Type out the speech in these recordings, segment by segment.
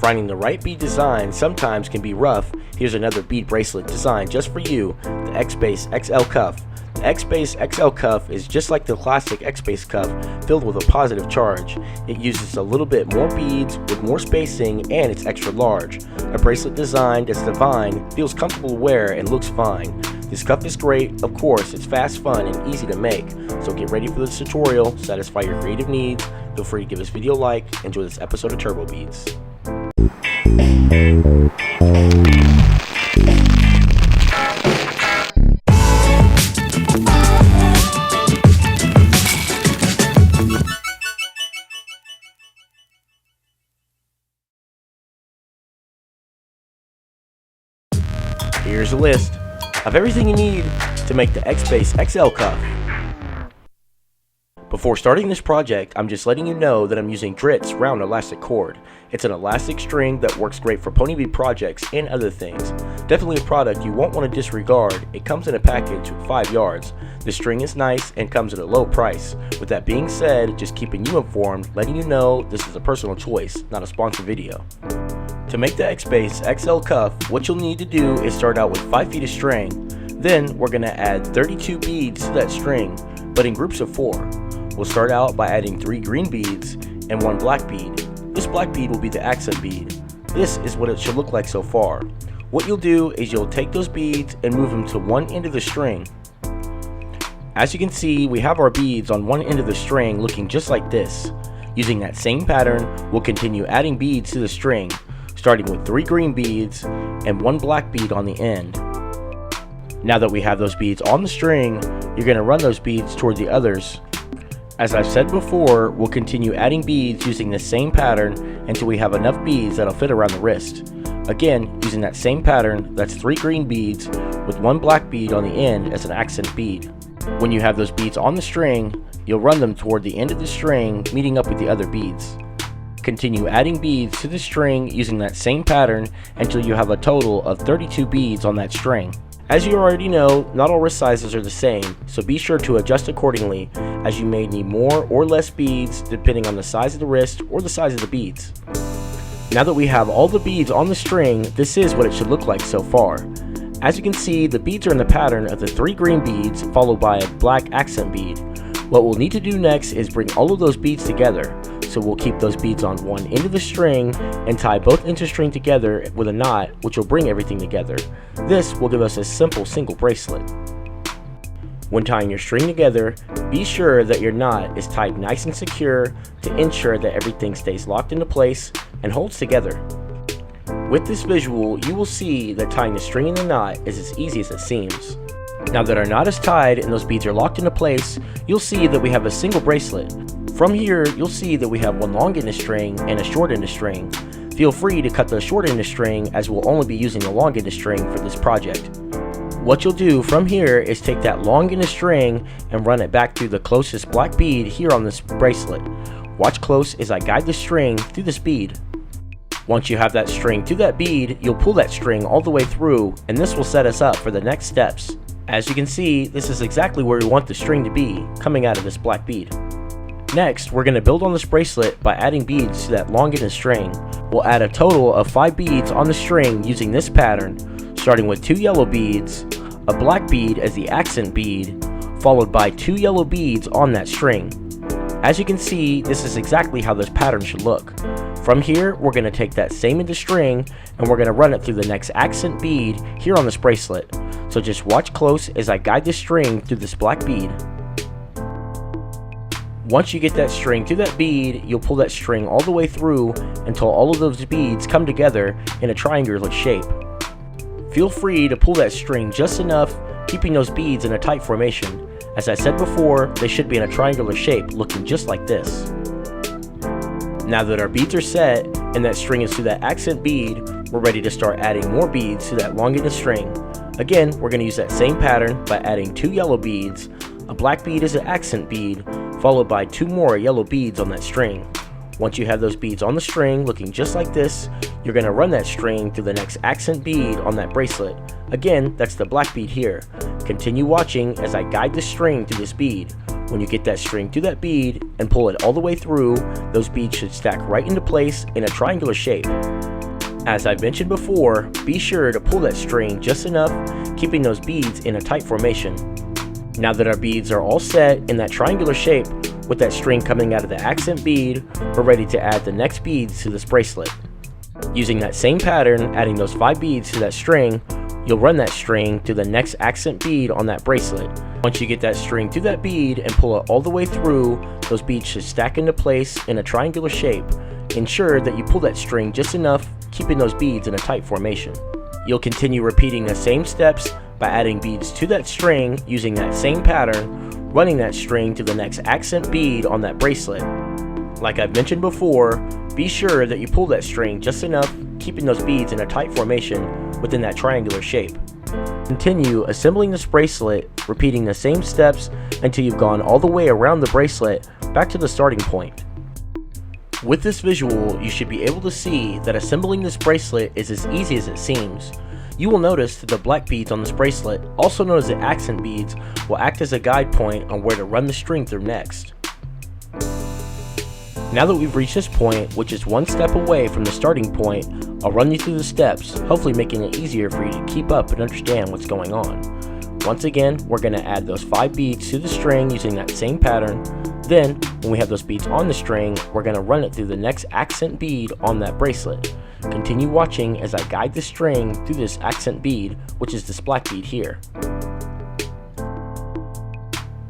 Finding the right bead design sometimes can be rough. Here's another bead bracelet designed just for you, the XBase XL cuff. The XBase XL cuff is just like the classic XBase cuff, filled with a positive charge. It uses a little bit more beads with more spacing, and it's extra large. A bracelet design that's divine, feels comfortable to wear, and looks fine. This cuff is great. Of course, it's fast, fun, and easy to make. So get ready for this tutorial, satisfy your creative needs. Feel free to give this video a like. Enjoy this episode of TurboBeads. Here's a list of everything you need to make the XBase XL cuff. Before starting this project, I'm just letting you know that I'm using Drit's round elastic cord. It's an elastic string that works great for pony bead projects and other things. Definitely a product you won't want to disregard. It comes in a package with 5 yards. The string is nice and comes at a low price. With that being said, just keeping you informed, letting you know this is a personal choice, not a sponsored video. To make the XBase XL cuff, what you'll need to do is start out with 5 feet of string. Then we're going to add 32 beads to that string, but in groups of 4. We'll start out by adding 3 green beads and 1 black bead. This black bead will be the accent bead. This is what it should look like so far. What you'll do is you'll take those beads and move them to one end of the string. As you can see, we have our beads on one end of the string looking just like this. Using that same pattern, we'll continue adding beads to the string, starting with 3 green beads and 1 black bead on the end. Now that we have those beads on the string, you're going to run those beads toward the others. As I've said before, we'll continue adding beads using the same pattern until we have enough beads that'll fit around the wrist. Again, using that same pattern, that's 3 green beads with 1 black bead on the end as an accent bead. When you have those beads on the string, you'll run them toward the end of the string, meeting up with the other beads. Continue adding beads to the string using that same pattern until you have a total of 32 beads on that string. As you already know, not all wrist sizes are the same, so be sure to adjust accordingly, as you may need more or less beads depending on the size of the wrist or the size of the beads. Now that we have all the beads on the string, this is what it should look like so far. As you can see, the beads are in the pattern of the 3 green beads followed by a black accent bead. What we'll need to do next is bring all of those beads together. So we'll keep those beads on one end of the string and tie both ends of string together with a knot, which will bring everything together. This will give us a simple single bracelet. When tying your string together, be sure that your knot is tied nice and secure to ensure that everything stays locked into place and holds together. With this visual, you will see that tying the string in the knot is as easy as it seems. Now that our knot is tied and those beads are locked into place, you'll see that we have a single bracelet. From here, you'll see that we have 1 long end of string and a short end of string. Feel free to cut the short end of string, as we'll only be using the long end of string for this project. What you'll do from here is take that long end of string and run it back through the closest black bead here on this bracelet. Watch close as I guide the string through this bead. Once you have that string to that bead, you'll pull that string all the way through, and this will set us up for the next steps. As you can see, this is exactly where we want the string to be, coming out of this black bead. Next, we're going to build on this bracelet by adding beads to that long end of string. We'll add a total of 5 beads on the string using this pattern, starting with 2 yellow beads, a black bead as the accent bead, followed by 2 yellow beads on that string. As you can see, this is exactly how this pattern should look. From here, we're going to take that same end of string and we're going to run it through the next accent bead here on this bracelet. So just watch close as I guide the string through this black bead. Once you get that string to that bead, you'll pull that string all the way through until all of those beads come together in a triangular shape. Feel free to pull that string just enough, keeping those beads in a tight formation. As I said before, they should be in a triangular shape, looking just like this. Now that our beads are set and that string is to that accent bead, we're ready to start adding more beads to that long end of string. Again, we're going to use that same pattern by adding 2 yellow beads, a black bead as an accent bead, followed by 2 more yellow beads on that string. Once you have those beads on the string looking just like this, you're going to run that string through the next accent bead on that bracelet. Again, that's the black bead here. Continue watching as I guide the string through this bead. When you get that string to that bead and pull it all the way through, those beads should stack right into place in a triangular shape. As I mentioned before, be sure to pull that string just enough, keeping those beads in a tight formation. Now that our beads are all set in that triangular shape with that string coming out of the accent bead, we're ready to add the next beads to this bracelet. Using that same pattern, adding those 5 beads to that string, you'll run that string to the next accent bead on that bracelet. Once you get that string through that bead and pull it all the way through, those beads should stack into place in a triangular shape. Ensure that you pull that string just enough, keeping those beads in a tight formation. You'll continue repeating the same steps by adding beads to that string using that same pattern, running that string to the next accent bead on that bracelet. Like I've mentioned before, be sure that you pull that string just enough, keeping those beads in a tight formation within that triangular shape. Continue assembling this bracelet, repeating the same steps until you've gone all the way around the bracelet back to the starting point. With this visual, you should be able to see that assembling this bracelet is as easy as it seems. You will notice that the black beads on this bracelet, also known as the accent beads, will act as a guide point on where to run the string through next. Now that we've reached this point, which is one step away from the starting point, I'll run you through the steps, hopefully making it easier for you to keep up and understand what's going on. Once again, we're going to add those 5 beads to the string using that same pattern. Then, when we have those beads on the string, we're going to run it through the next accent bead on that bracelet. Continue watching as I guide the string through this accent bead, which is this black bead here.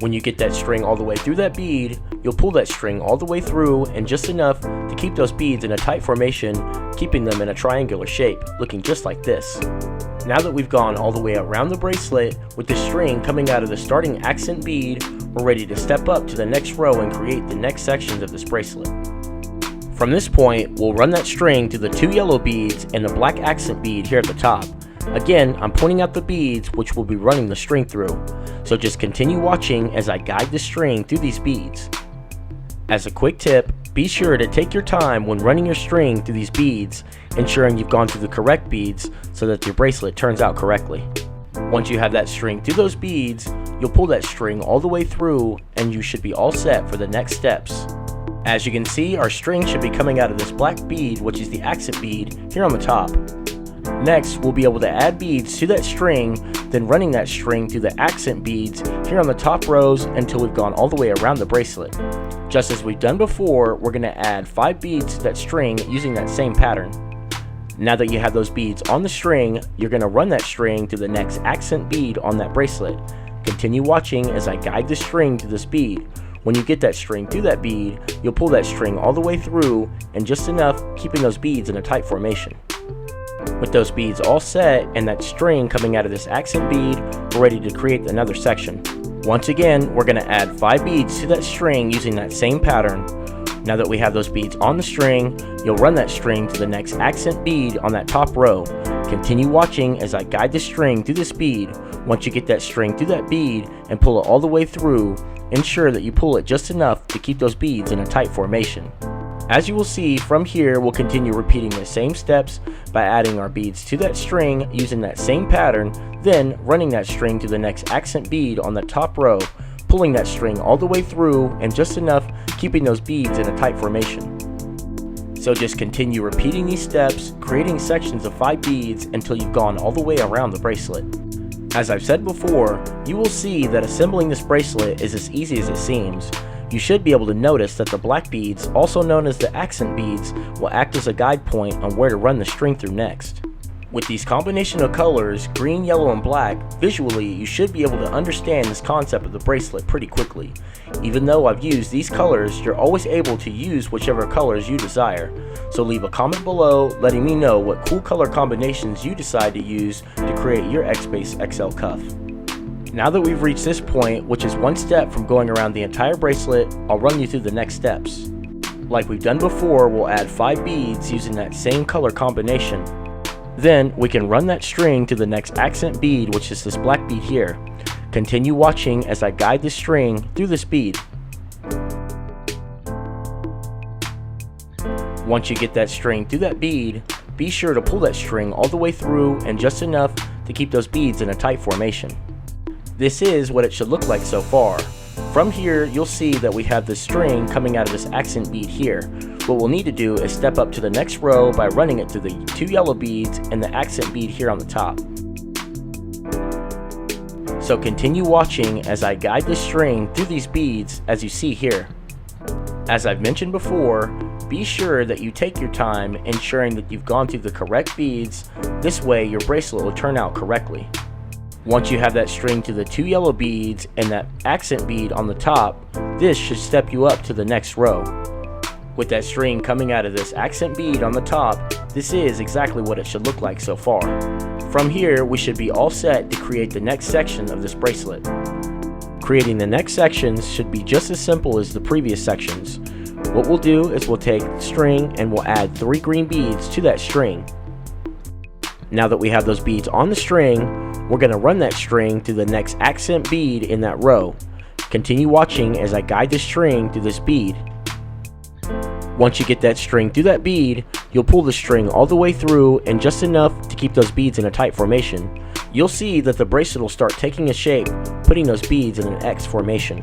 When you get that string all the way through that bead, you'll pull that string all the way through and just enough to keep those beads in a tight formation, keeping them in a triangular shape, looking just like this. Now that we've gone all the way around the bracelet with the string coming out of the starting accent bead, we're ready to step up to the next row and create the next sections of this bracelet. From this point, we'll run that string to the 2 yellow beads and the black accent bead here at the top. Again, I'm pointing out the beads which we'll be running the string through, so just continue watching as I guide the string through these beads. As a quick tip, be sure to take your time when running your string through these beads, ensuring you've gone through the correct beads so that your bracelet turns out correctly. Once you have that string through those beads, you'll pull that string all the way through and you should be all set for the next steps. As you can see, our string should be coming out of this black bead, which is the accent bead, here on the top. Next, we'll be able to add beads to that string, then running that string through the accent beads here on the top rows until we've gone all the way around the bracelet. Just as we've done before, we're going to add 5 beads to that string using that same pattern. Now that you have those beads on the string, you're going to run that string through the next accent bead on that bracelet. Continue watching as I guide the string to this bead. When you get that string through that bead, you'll pull that string all the way through and just enough, keeping those beads in a tight formation. With those beads all set and that string coming out of this accent bead, we're ready to create another section. Once again, we're going to add 5 beads to that string using that same pattern. Now that we have those beads on the string, you'll run that string to the next accent bead on that top row. Continue watching as I guide the string through this bead. Once you get that string through that bead and pull it all the way through, ensure that you pull it just enough to keep those beads in a tight formation. As you will see, from here we'll continue repeating the same steps by adding our beads to that string using that same pattern, then running that string to the next accent bead on the top row, pulling that string all the way through and just enough, keeping those beads in a tight formation. So just continue repeating these steps, creating sections of 5 beads until you've gone all the way around the bracelet. As I've said before, you will see that assembling this bracelet is as easy as it seems. You should be able to notice that the black beads, also known as the accent beads, will act as a guide point on where to run the string through next. With these combination of colors, green, yellow, and black, visually you should be able to understand this concept of the bracelet pretty quickly. Even though I've used these colors, you're always able to use whichever colors you desire. So leave a comment below letting me know what cool color combinations you decide to use to create your XBase XL cuff. Now that we've reached this point, which is one step from going around the entire bracelet, I'll run you through the next steps. Like we've done before, we'll add 5 beads using that same color combination. Then we can run that string to the next accent bead, which is this black bead here. Continue watching as I guide the string through this bead. Once you get that string through that bead, be sure to pull that string all the way through and just enough to keep those beads in a tight formation. This is what it should look like so far. From here, you'll see that we have the string coming out of this accent bead here. What we'll need to do is step up to the next row by running it through the 2 yellow beads and the accent bead here on the top. So continue watching as I guide the string through these beads as you see here. As I've mentioned before, be sure that you take your time ensuring that you've gone through the correct beads. This way your bracelet will turn out correctly. Once you have that string to the 2 yellow beads and that accent bead on the top, this should step you up to the next row. With that string coming out of this accent bead on the top, this is exactly what it should look like so far. From here, we should be all set to create the next section of this bracelet. Creating the next sections should be just as simple as the previous sections. What we'll do is we'll take the string and we'll add 3 green beads to that string. Now that we have those beads on the string, we're going to run that string to the next accent bead in that row. Continue watching as I guide the string through this bead. Once you get that string through that bead, you'll pull the string all the way through and just enough to keep those beads in a tight formation. You'll see that the bracelet will start taking a shape, putting those beads in an X formation.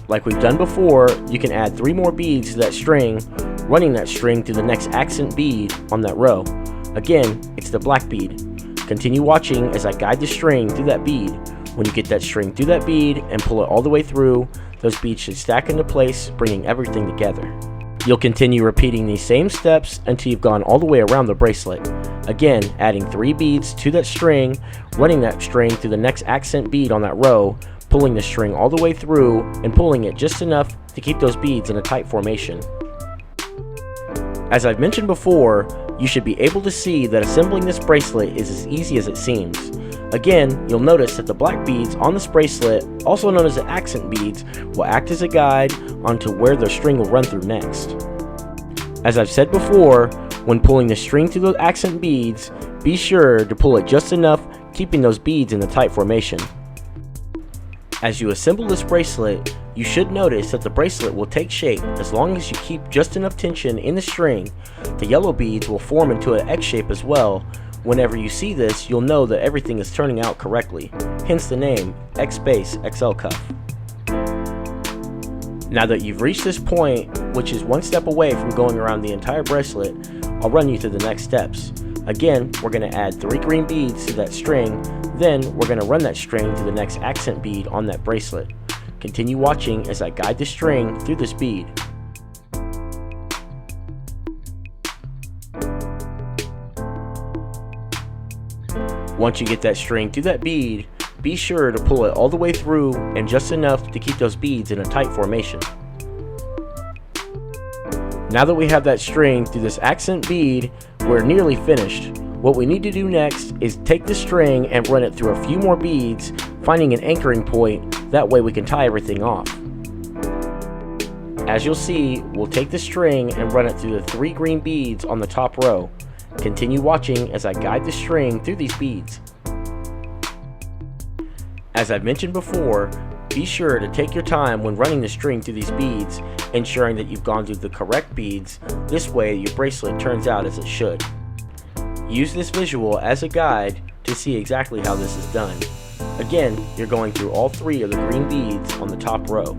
Like we've done before, you can add 3 more beads to that string, running that string through the next accent bead on that row. Again, it's the black bead. Continue watching as I guide the string through that bead. When you get that string through that bead and pull it all the way through, those beads should stack into place, bringing everything together. You'll continue repeating these same steps until you've gone all the way around the bracelet. Again, adding 3 beads to that string, running that string through the next accent bead on that row, pulling the string all the way through, and pulling it just enough to keep those beads in a tight formation. As I've mentioned before, you should be able to see that assembling this bracelet is as easy as it seems. Again, you'll notice that the black beads on this bracelet, also known as the accent beads, will act as a guide onto where the string will run through next. As I've said before, when pulling the string through the accent beads, be sure to pull it just enough, keeping those beads in the tight formation. As you assemble this bracelet, you should notice that the bracelet will take shape as long as you keep just enough tension in the string. The yellow beads will form into an X shape as well. Whenever you see this, you'll know that everything is turning out correctly, hence the name XBase XL Cuff. Now that you've reached this point, which is 1 step away from going around the entire bracelet, I'll run you through the next steps. Again, we're going to add 3 green beads to that string, then we're going to run that string to the next accent bead on that bracelet. Continue watching as I guide the string through this bead. Once you get that string through that bead, be sure to pull it all the way through and just enough to keep those beads in a tight formation. Now that we have that string through this accent bead, we're nearly finished. What we need to do next is take the string and run it through a few more beads, finding an anchoring point, that way we can tie everything off. As you'll see, we'll take the string and run it through the 3 green beads on the top row. Continue watching as I guide the string through these beads. As I've mentioned before, be sure to take your time when running the string through these beads, ensuring that you've gone through the correct beads. This way your bracelet turns out as it should. Use this visual as a guide to see exactly how this is done. Again, you're going through all 3 of the green beads on the top row.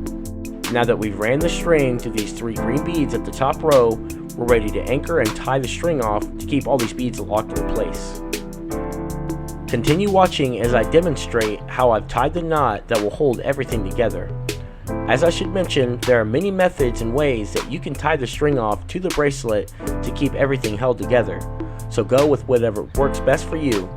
Now that we've ran the string to these 3 green beads at the top row, we're ready to anchor and tie the string off to keep all these beads locked in place. Continue watching as I demonstrate how I've tied the knot that will hold everything together. As I should mention, there are many methods and ways that you can tie the string off to the bracelet to keep everything held together, so go with whatever works best for you.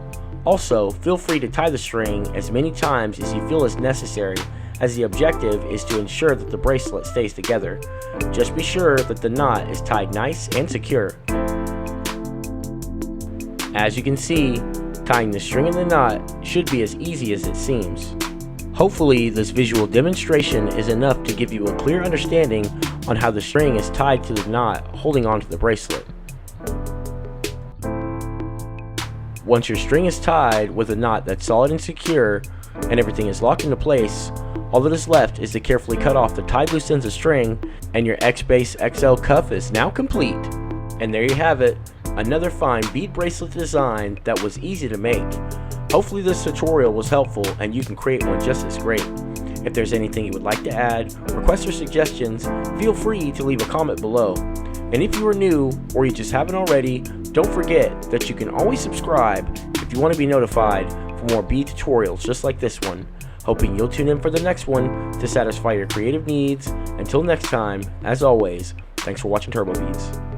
Also, feel free to tie the string as many times as you feel is necessary, as the objective is to ensure that the bracelet stays together. Just be sure that the knot is tied nice and secure. As you can see, tying the string and the knot should be as easy as it seems. Hopefully this visual demonstration is enough to give you a clear understanding on how the string is tied to the knot holding onto the bracelet. Once your string is tied with a knot that's solid and secure and everything is locked into place, all that is left is to carefully cut off the tied loose ends of string, and your XBase XL cuff is now complete. And there you have it, another fine bead bracelet design that was easy to make. Hopefully this tutorial was helpful and you can create one just as great. If there's anything you would like to add, requests or suggestions, feel free to leave a comment below. And if you are new or you just haven't already, don't forget that you can always subscribe if you want to be notified for more bead tutorials just like this one. Hoping you'll tune in for the next one to satisfy your creative needs. Until next time, as always, thanks for watching TurboBeads.